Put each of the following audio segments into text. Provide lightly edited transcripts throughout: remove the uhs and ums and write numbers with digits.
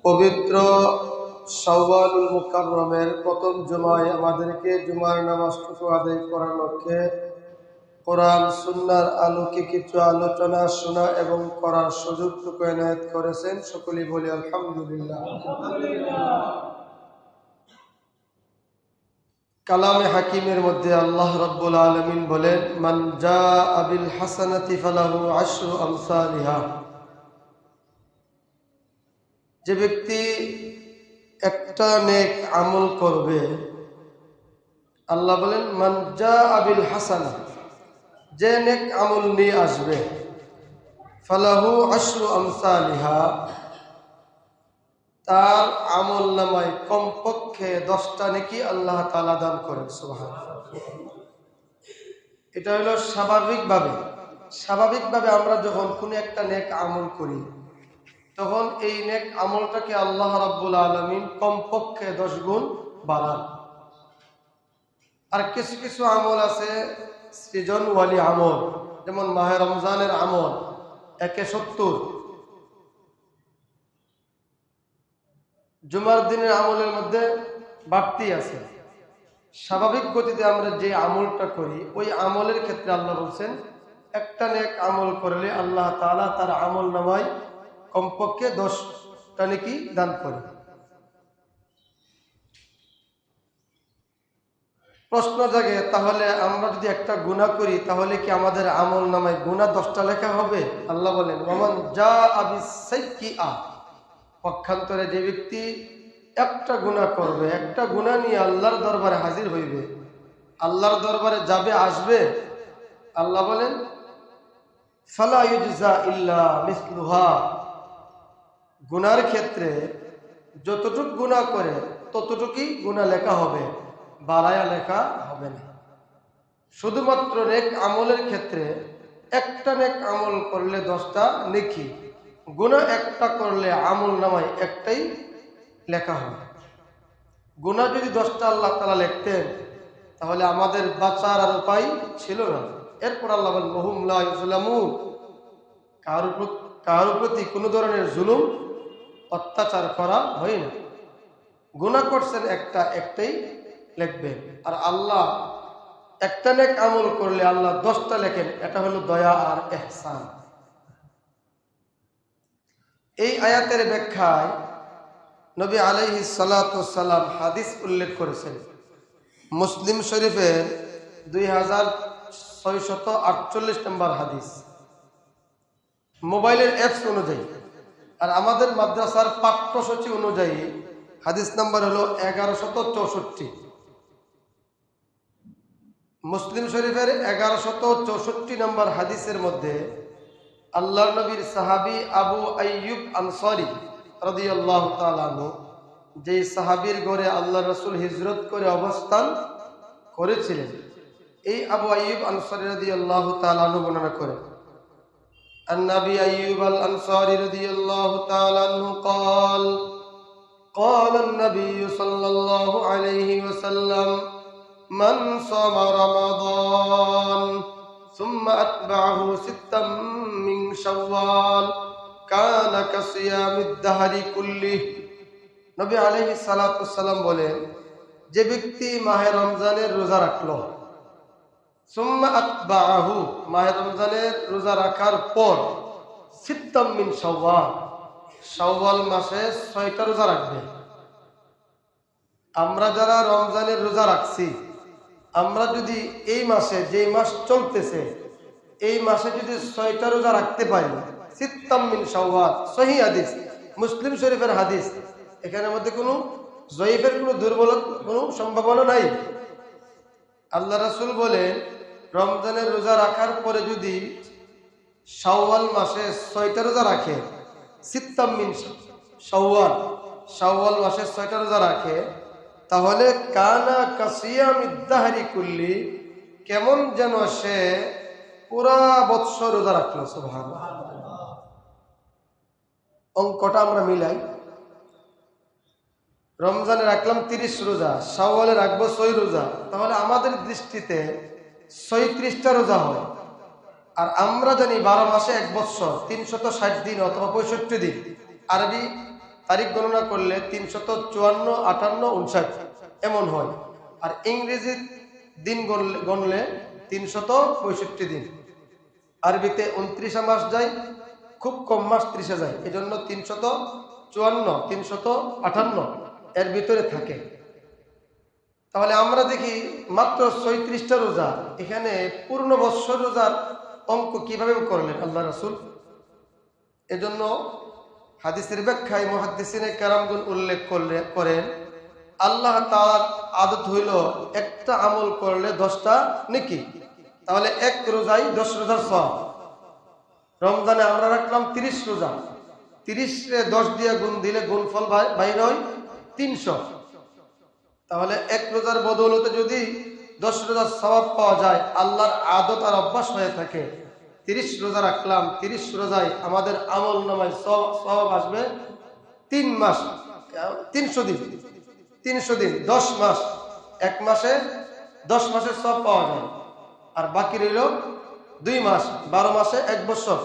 পবিত্র শাওয়ালুল মুকাররমের প্রথম জুমায় আমাদেরকে জুমার নামাজটুকু আদায় করার লক্ষ্যে কোরআন সুন্নাহর আলোকে কিছু আলোচনা শোনা এবং করার সুযোগটুকু এনায়েত করেছেন। সকলেই বলি আলহামদুলিল্লাহ। কালামে হাকিমের মধ্যে আল্লাহ রাব্বুল আলামিন বলেন, মান জাআ বিল হাসানাতি ফালাহু আশরু আমসালিহা। যে ব্যক্তি একটা নেক আমল করবে, আল্লাহ বলেন মান জাআ বিল হাসানা, যে নেক আমল নিয়ে আসবে, ফালাহু আশরু আমসালিহা, তার আমল নামায় কমপক্ষে 10টা নেকি আল্লাহ তাআলা দান করেন। সুবহানাল্লাহ। এটা হলো স্বাভাবিকভাবে আমরা যখন কোনো একটা নেক আমল করি, তখন এই নেক আমলটাকে আল্লাহ রাব্বুল আলামিন কমপক্ষে 10 গুণ বাড়ান। আর কিছু কিছু আমল আছে সৃজনওয়ালি আমল, যেমন মাহে রমজানের আমল 170, জুমার দিনের আমলের মধ্যে বাড়তি আছে। স্বাভাবিক গতিতে আমরা যে আমলটা করি, ওই আমলের ক্ষেত্রে আল্লাহ বলছেন একটা নেক আমল করলে আল্লাহ তাআলা তার আমল নামায় কমপক্ষে 10টা নেকি দান করে। প্রশ্ন জাগে, তাহলে আমরা যদি একটা গুনাহ করি, তাহলে কি আমাদের আমল নামায় গুনাহ 10টা লেখা হবে? আল্লাহ বলেন ওয়ামান জাআ বিসাইয়্যিআ, পক্ষান্তরে যে ব্যক্তি একটা গুনাহ করবে, একটা গুনাহ নিয়ে আল্লাহর দরবারে হাজির হইবে, আল্লাহর দরবারে যাবে, আসবে, আল্লাহ বলেন ফালা ইউজজা ইল্লা মিসলুহা, গুনার ক্ষেত্রে যতটুক গুনাহ করে ততটুকুই গুনাহ লেখা হবে, বাড়ায়া লেখা হবে না। শুধুমাত্র নেক আমলের ক্ষেত্রে একটা নেক আমল করলে 10টা নেকি, গুনাহ একটা করলে আমল নামায় একটাই লেখা হবে। গুনাহ যদি 10টা আল্লাহ তাআলা লিখতেন, তাহলে আমাদের বাঁচার আর উপায় ছিল না। এরপর আল্লাহ বলেন ওহুম লা ইউজলামুন, কারোর প্রতি কোনো ধরনের জুলুম অত্যাচার করা হয় না। গুনাহ করছেন একটাই লিখবেন, আর আল্লাহ একটা নেক আমল করলে আল্লাহ 10টা লেখেন। এটা হলো দয়া আর ইহসান। এই আয়াতের ব্যাখ্যায় নবী আলাইহিস সালাতু ওয়াস সালাম হাদিস উল্লেখ করেছেন। মুসলিম শরীফের 2648 নম্বর হাদিস, মোবাইলের অ্যাপস অনুযায়ী আর আমাদের মাদ্রাসার পাঠ্যসূচি অনুযায়ী হাদিস নাম্বার হলো 1164। মুসলিম শরীফের 1164 নম্বর হাদিসের মধ্যে আল্লাহর নবীর সাহাবী আবু আইয়ুব আনসারী রাদিয়াল্লাহু তাআলা আনহু, যে সাহাবীর ঘরে আল্লাহ রাসূল হিজরত করে অবস্থান করেছিলেন, এই আবু আইয়ুব আনসারী রাদিয়াল্লাহু তাআলা আনহু বর্ণনা করেন, النبي أيوب الأنصاري رضي الله تعالى عنه قال قال النبي صلى الله عليه وسلم من صام رمضان ثم أتبعه 6 من شوال كان كصيام الدهر كله। নবী আলাইহিস সালাতু ওয়াস সালাম বলেন, যে ব্যক্তি মাহে রমজানের রোজা রাখলো, সুম্মা আতবাহু, মাহে রমজানের রোজা রাখার পর 6 মিন শাওয়াল, শাওয়াল মাসে 6টা রোজা রাখবে। আমরা যারা রমজানের রোজা রাখছি, আমরা যদি এই মাসে, যে মাস চলতেছে, এই মাসে যদি 6টা রোজা রাখতে পারি, 6 মিন শাওয়াল, সহিহ হাদিস, মুসলিম শরীফের হাদিস, এখানের মধ্যে কোনো জয়ীফের কোনো দুর্বলতা কোনো সম্ভাবনা নাই। আল্লাহ রাসূল বলেন, রমজানের রোজা রাখার পরে যদি শাওয়াল মাসে 6টা রোজা রাখে, 6 মিন শাওয়াল, শাওয়াল মাসে 6টা রোজা রাখে, তাহলে কানা কাসিয়ামিদ দাহরি কুল্লি, কেমন যেন সে পুরা বৎসর রোজা রাখলো। সুবহানাল্লাহ। অঙ্কটা আমরা মিলাই, রমজানে রাখলাম 30 রোজা, শাওয়ালে রাখবো 6 রোজা, তাহলে আমাদের দৃষ্টিতে 36টা রোজা হয়। আর আমরা জানি 12 মাসে 1 বৎসর, 360 দিন অথবা 65 দিন, আরবি তারিখ গণনা করলে 354, 58, 59 এমন হয়। আর ইংরেজি দিন গণলে 365 দিন। আরবিতে 29 মাস যায়, খুব কম মাস 30 যায়, এই জন্য 354, 358 এর ভিতরে থাকে। তাহলে আমরা দেখি মাত্র 36টা রোজা, এখানে পূর্ণ বৎসর রোজার অঙ্ক কিভাবে করলেন আল্লাহ রাসূল। এজন্য হাদিসের ব্যাখ্যায় মুহাদ্দিসিনে কেরামগণ উল্লেখ করেন আল্লাহ তাআলার আদত হইল একটা আমল করলে 10টা নেকি। তাহলে এক রোজাই 10 রোজার সওয়াব। রমজানে আমরা রাখলাম 30 রোজা, 30-এ 10 দিয়ে গুণ দিলে গুণফল বাইর হয় 300। তাহলে এক রোজার বদৌলতে যদি 10 রোজার সওয়াব পাওয়া যায়, আল্লাহর আদত আর অভ্যাস হয়ে থাকে 30 রোজা রাখলাম, 30 রোজায় আমাদের আমল নামায় সওয়াব আসবে 3 মাস, 300 দিন, 300 দিন 10 মাস, এক মাসে 10 মাসের সওয়াব পাওয়া যায়। আর বাকি রইল 2 মাস, 12 মাসে 1 বছর।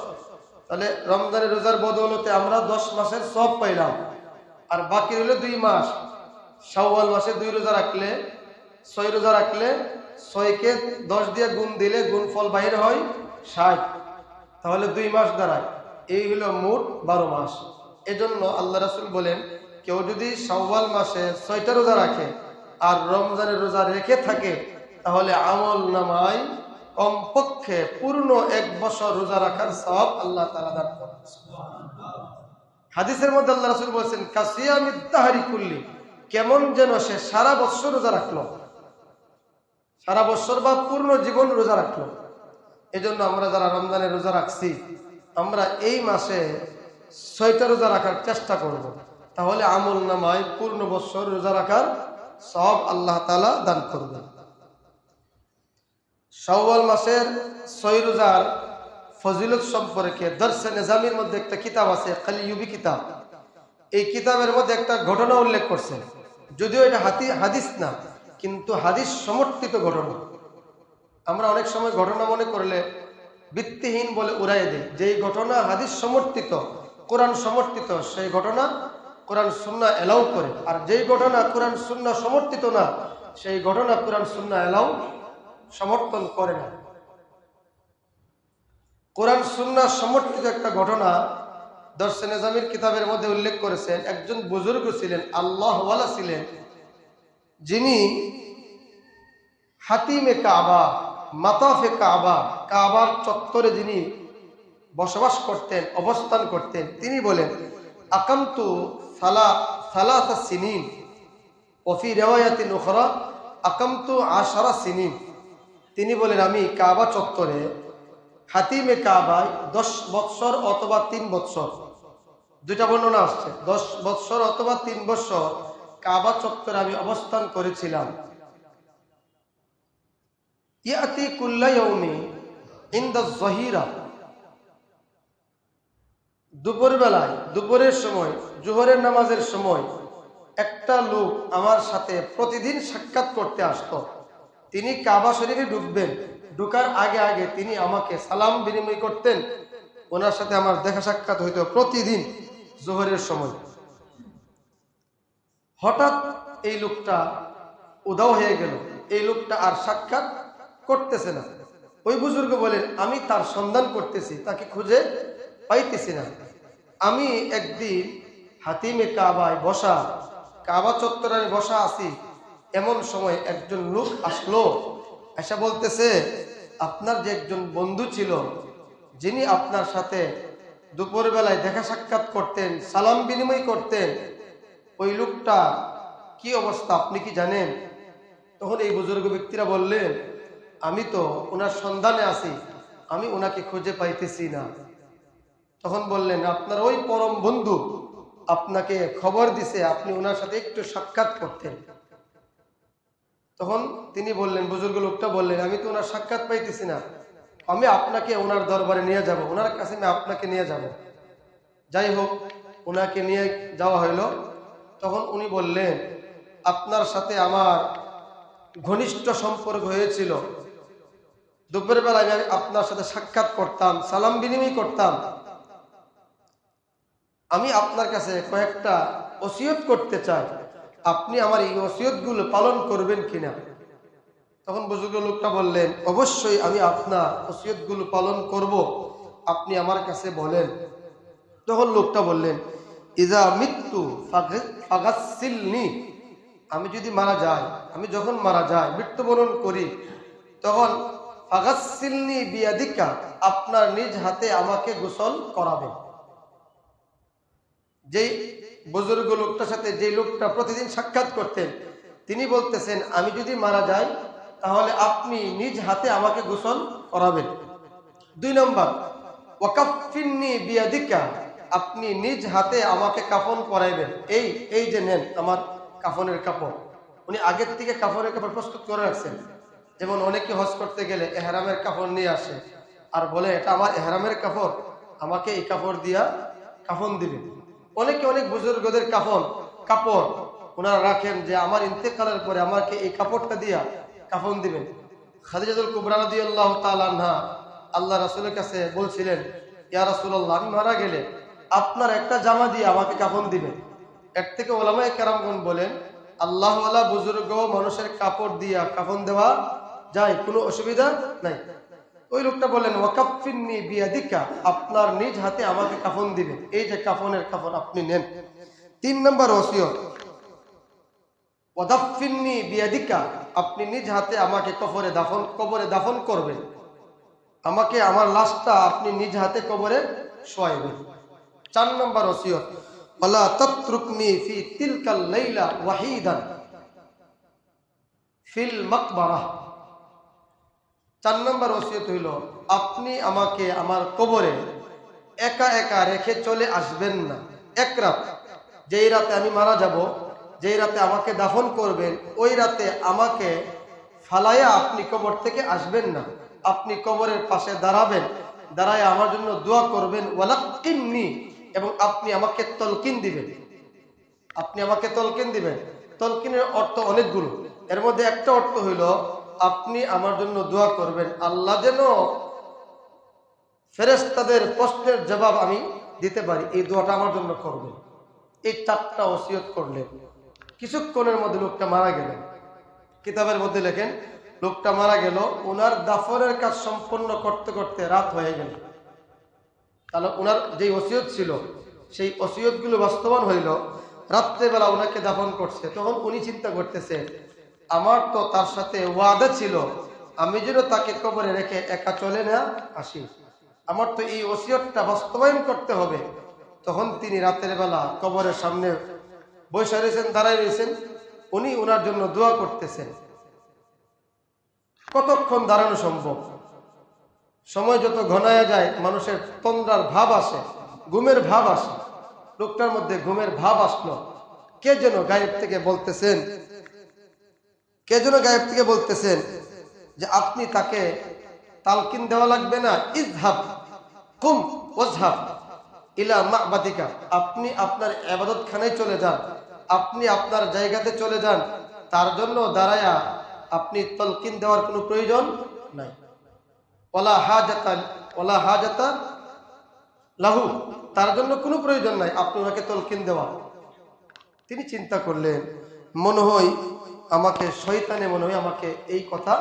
তাহলে রমজানের রোজার বদৌলতে আমরা 10 মাসের সওয়াব পাইলাম, আর বাকি রইল 2 মাস। শাওয়াল মাসে 2 রোজা রাখলে, 6 রোজা রাখলে 6কে 10 দিয়ে গুণ দিলে গুণফল বাইর হয় 60। তাহলে 2 মাস দাঁড়ায়, এই হলো মোট 12 মাস। এজন্য আল্লাহ রাসূল বলেন কেউ যদি শাওয়াল মাসে 6টা রোজা রাখে আর রমজানের রোজা রেখে থাকে, তাহলে আমল নামায় কমপক্ষে পূর্ণ 1 বছর রোজা রাখার সওয়াব আল্লাহ তাআলা দান করেন। হাদিসের মধ্যে আল্লাহ রাসূল বলেছেন কাসিয়ামিদ দাহরি কুল্লি, কেমন যেন সে সারা বছর রোজা রাখলো, সারা বছর বা পূর্ণ জীবন রোজা রাখলো। এজন্য আমরা যারা রমজানের রোজা রাখছি, আমরা এই মাসে 6টা রোজা রাখার চেষ্টা করব, তাহলে আমল নামায় পূর্ণ বছর রোজা রাখার সওয়াব আল্লাহ তাআলা দান করবেন। শাওয়াল মাসের 6 রোজার ফজিলত সম্পর্কে দরসে নিজামির মধ্যে একটা কিতাব আছে, কালিয়ুবি কিতাব। এই কিতাবের মধ্যে একটা ঘটনা উল্লেখ করছেন, যদিও এটা হাদিস না, কিন্তু হাদিস সমর্থিত ঘটনা। আমরা অনেক সময় ঘটনা মনে করলে ভিত্তিহীন বলে উড়াই দেই। যেই ঘটনা হাদিস সমর্থিত, কোরআন সমর্থিত, সেই ঘটনা কোরআন সুন্নাহ এলাও করে। আর যেই ঘটনা কোরআন সুন্নাহ সমর্থিত না, সেই ঘটনা কোরআন সুন্নাহ এলাও সমর্থন করে না। কোরআন সুন্নাহ সমর্থিত একটা ঘটনা দরসে নিজামির কিতাবের মধ্যে উল্লেখ করেছেন। একজন বুজুর্গ ছিলেন, আল্লাহওয়ালা ছিলেন, যিনি হাতিমে কাবা, মাতাফে কাবা, কাবার চত্বরে যিনি বসবাস করতেন, অবস্থান করতেন। তিনি বলেন আকামতু সালাসা সিনিন, ওফি রিওয়ায়াতিন উখরা আকামতু 10 সিনিন। তিনি বলেন আমি কাবা চত্বরে হাতিমে কাবায় 10 বৎসর অথবা 3 বৎসর, দুইটা বর্ণনা আসছে, 10 বৎসর অথবা 3 বৎসর কাবা চত্বরে আমি অবস্থান করেছিলাম। ইয়াতি কুল্লা ইয়াউমি ইনদা যহিরা, দুপুরবেলায়, দুপুরের সময়, জোহরের নামাজের সময় একটা লোক আমার সাথে প্রতিদিন সাক্ষাৎ করতে আসতো। তিনি কাবা শরীফে ঢুকবেন, ঢুকার আগে আগে তিনি আমাকে সালাম বিনিময় করতেন, ওনার সাথে আমার দেখা সাক্ষাৎ হইতো প্রতিদিন জোহরের সময়। হঠাৎ এই লোকটা উধাও হয়ে গেল, এই লোকটা আর সাক্ষাৎ করতেছে না। ওই বুজুর্গ বলেন আমি তার সন্ধান করতেছি, তাকে খুঁজে পাইতেছি না। আমি একদিন হাতিমে কাবায় বসা, কাবা চত্বরে আমি বসা আছি, এমন সময় একজন লোক আসলো, এসে বলতেছে আপনার যে একজন বন্ধু ছিল, যিনি আপনার সাথে দুপুরবেলায় দেখা সাক্ষাৎ করতেন, সালাম বিনিময় করতেন, ওই লোকটা কি অবস্থা আপনি কি জানেন? তখন এই বুজুর্গ ব্যক্তিরা বললেন আমি তো ওনার সন্ধানে আছি, আমি ওনাকে খুঁজে পাইতেছি না। তখন বললেন আপনার ওই পরম বন্ধু আপনাকে খবর দিছে আপনি ওনার সাথে একটু সাক্ষাৎ করতেন। তখন তিনি বললেন, বুজুর্গ লোকটা বললেন আমি তো ওনার সাক্ষাৎ পাইতেছি না, আমি আপনাকে ওনার দরবারে নিয়ে যাব, ওনার কাছে আমি আপনাকে নিয়ে যাব। যাই হোক, ওনাকে নিয়ে যাওয়া হইল। তখন উনি বললেন আপনার সাথে আমার ঘনিষ্ঠ সম্পর্ক হয়েছিল, দুপুরের বেলায় আমি আপনার সাথে সাক্ষাৎ করতাম, সালাম বিনিময় করতাম। আমি আপনার কাছে কয়েকটা ওসিয়ত করতে চাই, আপনি আমার এই ওসিয়তগুলো পালন করবেন কিনা। তখন বুজুর্গ লোকটা বললেন, অবশ্যই আমি আপনার ওসিয়তগুলো পালন করব, আপনি আমার কাছে বলেন। তখন লোকটা বললেন, ইজা মৃত্যু ফাগাসসিলনি, আমি যদি মারা যাই, আমি যখন মারা যাই, মৃত্যুবরণ করি, তখন ফাগাসসিলনি বিয়াদিকা, আপনার নিজ হাতে আমাকে গোসল করাবেন। যেই বুজুর্গ লোকটার সাথে যে লোকটা প্রতিদিন সাক্ষাৎ করতেন, তিনি বলতেছেন, আমি যদি মারা যাই তাহলে আপনি নিজ হাতে আমাকে গোসল করাবেন। 2 নম্বর, ওয়াকাফিন্নি বিয়াদিকা, আপনি নিজ হাতে আমাকে কাফন পরাইবেন। এই যে নেন আমার কাফনের কাপড়। উনি আগের থেকে কাফনের কাপড় প্রস্তুত করে রাখছেন। যেমন অনেকে হজ করতে গেলে এহরামের কাপড় নিয়ে আসে আর বলে, এটা আমার এহরামের কাপড়, আমাকে এই কাপড় দিয়া কাফন দিবেন। অনেকে অনেক বুজুর্গদের কাপড় ওনারা রাখেন যে আমার ইন্তেকালের পরে আমাকে এই কাপড়টা দিয়া কাফন দিবেন। খাদিজাতুল কুবরা রাদিয়াল্লাহু তাআলা আনহা আল্লাহ রাসূলের কাছে বলছিলেন, ইয়া রাসূলুল্লাহ, আমি মারা গেলে আপনার একটা জামা দিয়ে আমাকে কাফন দিবেন। এর থেকে ওলামায়ে কেরামগণ বলেন, আল্লাহওয়ালা বুজুর্গ মানুষের কাপড় দিয়া কাফন দেওয়া যায়, কোনো অসুবিধা নাই। ওই লোকটা বললেন, ওয়াকাফিন্নি বিয়াদিকা, আপনার নিজ হাতে আমাকে কাফন দিবেন। এই যে কাফনের কাপড় আপনি নেন। 3 নম্বর ওসিয়ত, ওয়াদাফিন্নি বিয়াদিকা, আপনি নিজ হাতে আমাকে কবরে দাফন করবেন। আমাকে আমার লাশটা আপনি নিজ হাতে কবরে শোয়াইবেন। 4 নম্বর ওসিয়ত, ওয়ালা তাতরুকনি ফি তিলকাল লাইলা ওয়াহিদান ফিল মাকবারাহ। 4 নম্বর ওসিয়ত হইল, আপনি আমাকে আমার কবরে একা একা রেখে চলে আসবেন না। এক রাত, যেই রাতে আমি মারা যাব, যেই রাতে আমাকে দাফন করবেন, ওই রাতে আমাকে ফালাইয়া আপনি কবর থেকে আসবেন না। আপনি কবরের পাশে দাঁড়াবেন, দাঁড়ায় আমার জন্য দোয়া করবেন, ওয়ালাক্কিন্নি, এবং আপনি আমাকে তলকিন দিবেন। আপনি আমাকে তলকিন দিবেন। তলকিনের অর্থ অনেকগুলো, এর মধ্যে একটা অর্থ হইল, আপনি আমার জন্য দোয়া করবেন, আল্লাহ যেন ফেরেশতাদের প্রশ্নের জবাব আমি দিতে পারি, এই দোয়াটা আমার জন্য করবেন। এই 4টা ওসিয়ত করলেন। কিছুক্ষণের মধ্যে লোকটা মারা গেলেন। কিতাবের মধ্যে লেখেন, লোকটা মারা গেল, ওনার দাফনের কাজ সম্পন্ন করতে করতে রাত হয়ে গেল। তাহলে ওনার যে ওসিয়ত ছিল, সেই ওসিয়তগুলো বাস্তবায়ন হইল। রাত্রেবেলা ওনাকে দাফন করছে, তখন উনি চিন্তা করতেছে, আমার তো তার সাথে ওয়াদা ছিল, আমি যেন তাকে কবরে রেখে একা চলে না আসি, আমার তো এই ওসিয়তটা বাস্তবায়ন করতে হবে। তখন তিনি রাতের বেলা কবরের সামনে বসে রয়েছেন, দাঁড়ায় রয়েছেন, উনি ওনার জন্য দোয়া করতেছেন। কতক্ষণ দাঁড়ানো সম্ভব? সময় যত ঘনায় যায় মানুষের তন্দ্রার ভাব আসে, ঘুমের ভাব আসে। লোকটার মধ্যে ঘুমের ভাব আসলো। কে যেন গায়েব থেকে বলতেছেন যে আপনি তাকে তালকিন দেওয়া লাগবে না, ইযহাব কুম ওয়াজহাব ইলা মা'বাদিকা, আপনি আপনার ইবাদতখানায় চলে যান, আপনি আপনার জায়গাতে চলে যান, তার জন্য দাঁড়ায়া আপনি তালকিন দেওয়ার কোনো প্রয়োজন নাই। ওয়ালা হাজাতা লাহু, তার জন্য কোনো প্রয়োজন নাই আপনি ওনাকে তালকিন দেওয়া। তিনি চিন্তা করলেন, মনে হয় শয়তানে আমাকে এই কথা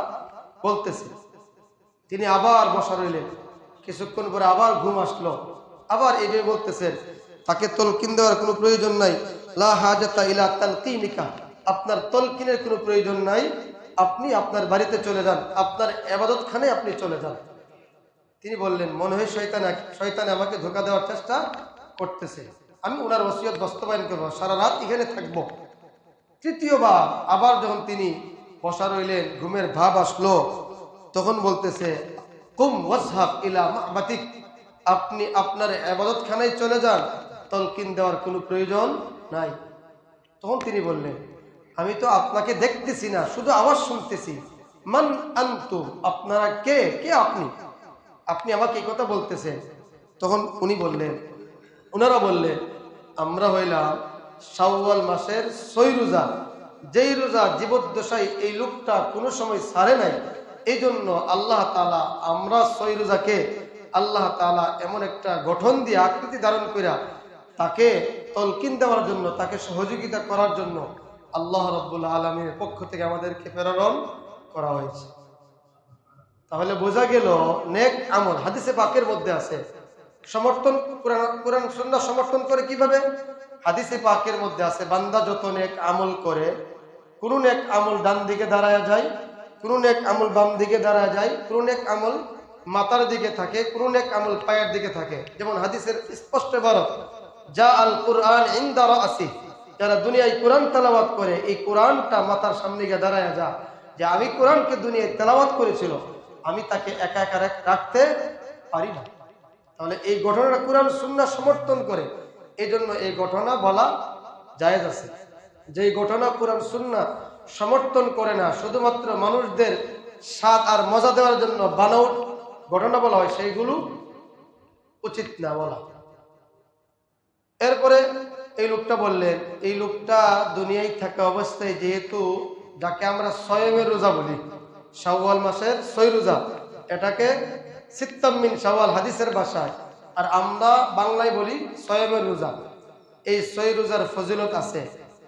বলতেছে। তিনি আবার বসা রইলেন। কিছুক্ষণ পরে আবার ঘুম আসলো, আবার এইভাবে বলতেছেন, তাকে তলকিন দেওয়ার কোনো প্রয়োজন নাই, লা হাজাতা ইলা তালকিনিকা, আপনার তলকিনের কোনো প্রয়োজন নাই, আপনি আপনার বাড়িতে চলে যান, আপনার ইবাদতখানায় আপনি চলে যান। তিনি বললেন, মনে হয় শয়তানে আমাকে ধোঁকা দেওয়ার চেষ্টা করতেছে, আমি ওনার ওসিয়ত বাস্তবায়ন করবো, সারা রাত এখানে থাকবো। তৃতীয়বার আবার যখন তিনি বসা রইলেন, ঘুমের ভাব আসলো, তখন বলতেছে, কুম ওয়াজহাব ইলা মা'বাদিক, আপনি আপনার ইবাদতখানায় চলে যান, তলকিন দেওয়ার কোনো প্রয়োজন নাই। তখন তিনি বললেন, আমি তো আপনাকে দেখতেছি না, শুধু আওয়াজ শুনতেছি। মান আনতুম, আপনারা কে? আপনি আমাকে এই কথা বলতেছেন। তখন ওনারা বললেন, আমরা হইলাম শাওয়াল মাসের 6 রোজা, যেই রোজা জীবদ্দশায় এই লোকটা কোনো সময় ছাড়ে নাই। এই জন্য আল্লাহ তাআলা আমরা 6 রোজাকে আল্লাহ তাআলা এমন একটা গঠন দিয়ে আকৃতি ধারণ কইরা তাকে তলকিন দেওয়ার জন্য, তাকে সহযোগিতা করার জন্য আল্লাহ রাব্বুল আলামিনের পক্ষ থেকে আমাদেরকে প্রেরণ করা হয়েছে। তাহলে বোঝা গেল নেক আমল হাদিসে পাকের মধ্যে আছে। সমর্থন কোরআন সুন্নাহ সমর্থন করে কিভাবে? হাদিসে পাকের মধ্যে আছে বান্দা যত নেক আমল করে, কোন নেক আমল ডান দিকে দাঁড়ায় যায়, কোন নেক আমল বাম দিকে দাঁড়ায় যায়, কোন নেক আমল মাথার দিকে থাকে, কোন নেক আমল পায়ের দিকে থাকে। যেমন হাদিসের স্পষ্ট ইবারত, যা আল কুরআন ইনদা রাসি, যারা দুনিয়ায় কোরআন তেলাওয়াত করে এই কোরআনটা মাথার সামনে গিয়ে দাঁড়ায় যা, যে আমি কোরআনকে দুনিয়ায় তেলাওয়াত করেছিল, আমি তাকে একা একা রাখতে পারি না। তাহলে এই ঘটনাটা কোরআন সুন্নাহ সমর্থন করে, এই জন্য এই ঘটনা বলা জায়েজ আছে। যেই ঘটনা কোরআন সুন্নাহ সমর্থন করে না, শুধুমাত্র মানুষদের স্বাদ আর মজা দেওয়ার জন্য বানাউট ঘটনা বলা হয়, সেইগুলো উচিত না বলা। এরপরে এই লোকটা বললেন, এই লোকটা দুনিয়ায় থাকা অবস্থায় যেহেতু যাকে আমরা সয়মের রোজা বলি, শাওয়াল মাসের 6 রোজা, এটাকে সিত্তাম মিন শাওয়াল হাদিসের ভাষায়, আর আমরা বাংলায় বলি সয়মের রোজা। এই 6 রোজার ফজিলত আছে।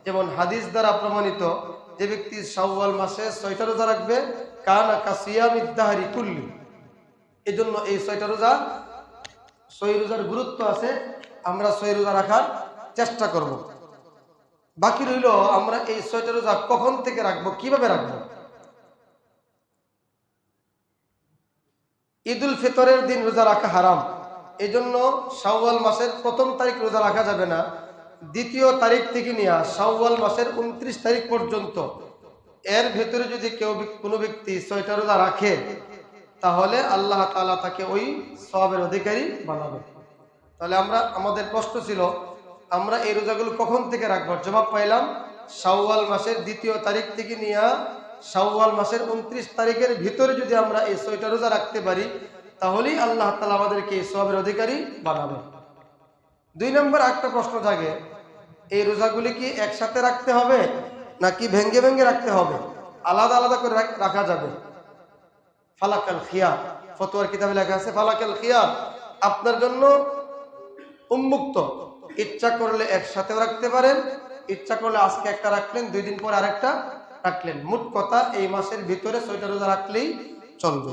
যেমন হাদিস দ্বারা প্রমাণিত, যে ব্যক্তি শাওয়াল মাসে 6টা রোজা রাখবে কানা কাসিয়ামিদ দাহরি কুল্লি। এই জন্য এই 6টা রোজা, 6 রোজার গুরুত্ব আছে। আমরা 6 রোজা রাখার চেষ্টা করব। বাকি রইল আমরা এই 6টা রোজা কখন থেকে রাখবো, কিভাবে রাখবো। ঈদুল ফিতরের দিন রোজা রাখা হারাম, এই জন্য শাওয়াল মাসের 1ম তারিখ রোজা রাখা যাবে না। 2য় তারিখ থেকে নিয়ে শাওয়াল মাসের 29 তারিখ পর্যন্ত এর ভেতরে যদি কোনো ব্যক্তি 6টা রোজা রাখে, তাহলে আল্লাহ তাআলা তাকে ওই সওয়াবের অধিকারী বানাবে। তাহলে আমাদের প্রশ্ন ছিল, আমরা এই রোজাগুলো কখন থেকে রাখবো? জবাব পাইলাম, শাওয়াল মাসের 2য় তারিখ থেকে নিয়ে শাওয়াল মাসের 29 তারিখের ভিতরে যদি আমরা এই 6টা রোজা রাখতে পারি, তাহলেই আল্লাহ তাআলা আমাদেরকে এই সওয়াবের অধিকারী বানাবে। 2 নম্বর একটা প্রশ্ন জাগে, এই রোজাগুলি কি একসাথে রাখতে হবে নাকি ভেঙ্গে ভেঙ্গে রাখতে হবে, আলাদা আলাদা করে রাখা যাবে? ফালাকাল খিয়ার, ফতোয়ার কিতাবে লেখা আছে ফালাকাল খিয়ার, আপনার জন্য উন্মুক্ত। ইচ্ছা করলে একসাথেও রাখতে পারেন, ইচ্ছা করলে আজকে একটা রাখলেন, 2 দিন পরে আরেকটা রাখলেন। মোট কথা এই মাসের ভিতরে 6টা রোজা রাখলেই চলবে।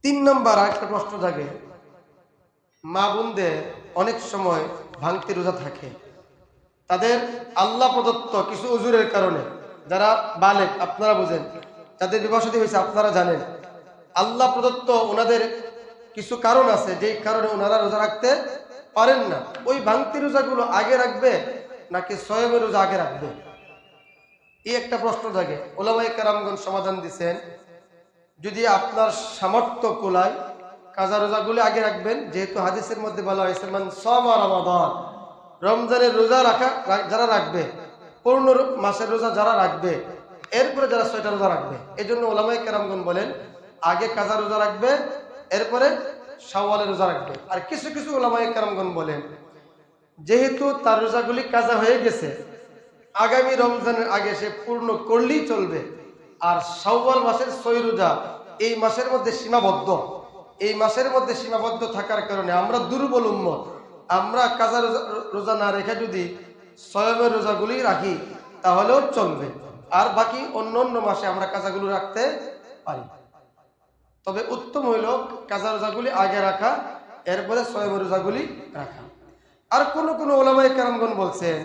3 নম্বর আরেকটা প্রশ্ন জাগে, মা বোনদের অনেক সময় ভাঙতি রোজা থাকে, তাদের আল্লাহ প্রদত্ত কিছু উজুরের কারণে, যারা বালেগ আপনারা বুঝেন, যাদের বিবাহ শাদী হয়েছে আপনারা জানেন, আল্লাহ প্রদত্ত ওনাদের কিছু কারণ আছে, যেই কারণে ওনারা রোজা রাখতে পারেন না। ওই ভাঙতি রোজাগুলো আগে রাখবে নাকি সওয়ামের রোজা আগে রাখবে, এই একটা প্রশ্ন জাগে। উলামায়ে কেরামগণ সমাধান দিচ্ছেন, যদি আপনার সামর্থ্য কুলায় কাজা রোজাগুলো আগে রাখবেন, যেহেতু হাদিসের মধ্যে বলা হয়েছে মান সামা রমাদান, রমজানের রোজা যারা রাখবে, পূর্ণ মাসের রোজা যারা রাখবে, এরপরে যারা 6টা রোজা রাখবে। এই জন্য উলামায়ে কেরামগণ বলেন আগে কাজা রোজা রাখবে, এরপরে শাওয়ালের রোজা রাখবে। আর কিছু কিছু উলামায়ে কেরামগণ বলেন যেহেতু তার রোজাগুলি কাজা হয়ে গেছে, আগামী রমজানের আগে সে পূর্ণ করলেই চলবে। আর শাওয়াল মাসের 6 রোজা এই মাসের মধ্যে সীমাবদ্ধ, এই মাসের মধ্যে সীমাবদ্ধ থাকার কারণে আমরা দুর্বল উম্মত, আমরা কাজা রোজা না রেখে যদি সওয়ামের রোজাগুলি রাখি তাহলেও চলবে, আর বাকি অন্য অন্য মাসে আমরা কাজাগুলো রাখতে পারি। তবে উত্তম হইল কাজা রোজাগুলি আগে রাখা, এরপরে সওয়ামের রোজাগুলি রাখা। আর কোন কোন উলামায়ে কেরামগণ বলছেন,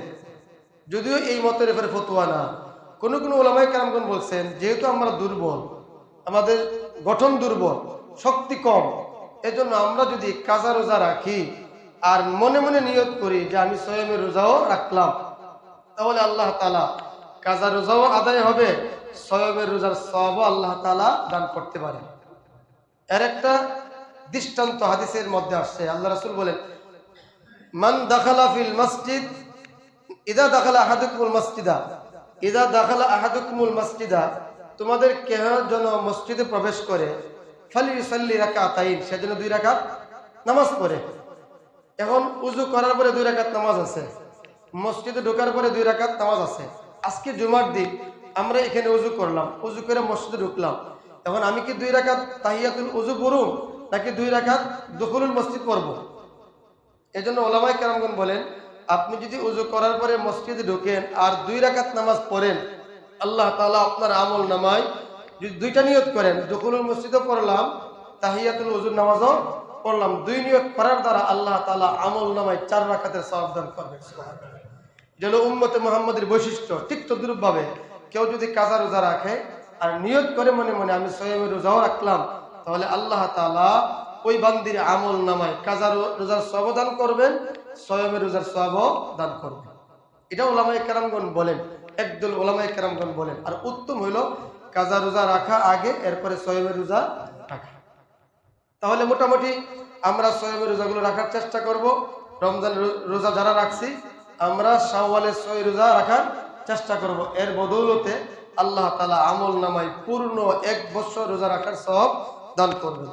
যদিও এই মতের ব্যাপারে ফতোয়া না, কোন কোন উলামায়ে কেরামগণ বলছেন যেহেতু আমরা দুর্বল, আমাদের গঠন দুর্বল, শক্তি কম, এজন্য আমরা যদি কাজা রোজা রাখি আর মনে মনে নিয়ত করি যে আমি সওয়ামের রোজাও রাখলাম, তাহলে আল্লাহ তাআলা কাজা রোজাও আদায় হবে, সওয়ামের রোজার সওয়াবও আল্লাহ তাআলা দান করতে পারেন। এর একটা দৃষ্টান্ত হাদিসের মধ্যে আসছে। আল্লাহ রাসূল বলেন, মান দাখালা ফিল মসজিদ ইদা দাখালা আহাদুকুমুল মসজিদা, ইদা দাখালা আহাদুকুমুল মসজিদা, তোমাদের কেহ যেন মসজিদে প্রবেশ করে, ফালিউসাল্লি রাকাতাইন, সেজন্য 2 রাকাত নামাজ পড়ে। এখন উযু করার পরে 2 রাকাত নামাজ আছে, মসজিদে ঢোকার পরে 2 রাকাত নামাজ আছে। আজকে জুমার দিন আমরা এখানে উযু করলাম, উযু করে মসজিদে ঢুকলাম, এখন আমি কি 2 রাকাত তাহিয়াতুল উযু পড়ব নাকি 2 রাকাত দুখুলুল মসজিদ পড়ব? এজন্য ওলামায়ে কেরামগণ বলেন, আপনি যদি উযু করার পরে মসজিদে ঢোকেন আর 2 রাকাত নামাজ পড়েন, আল্লাহ তাআলা আপনার আমল নামায় যদি 2টা নিয়ত করেন, দুখুলুল মসজিদও পড়লাম, তাহিয়াতুল উযুর নামাজও পড়লাম, 2 নিয়ত করার দ্বারা আল্লাহ তাআলা আমল নামায় 4 রাকাতের সওয়াব দান করবেন। সুবহানাল্লাহ। যেন উম্মতে মুহাম্মাদের বৈশিষ্ট্য। ঠিক তদ্রূপভাবে কেউ যদি কাজা রোজা রাখে আর নিয়ত করে মনে মনে আমি সিয়ামের রোজাও রাখলাম, তাহলে আল্লাহ তাআলা ওই বান্দির আমল নামায় কাজা রোজার সওয়াব দান করবেন, সিয়ামের রোজার সওয়াবও দান করবেন। এটা উলামায়ে কেরামগণ বলেন, একদল উলামায়ে কেরামগণ বলেন। আর উত্তম হইল কাজা রোজা রাখা আগে, এরপরে সিয়ামের রোজা রাখা। তাহলে মোটামুটি আমরা সিয়ামের রোজাগুলো রাখার চেষ্টা করব। রমজানের রোজা যারা রাখছি, আমরা শাওয়ালের 6 রোজা রাখার চেষ্টা করব। এর বদৌলতে আল্লাহ তাআলা আমল নামায় পূর্ণ 1 বছর রোজা রাখার সওয়াব দান করবেন।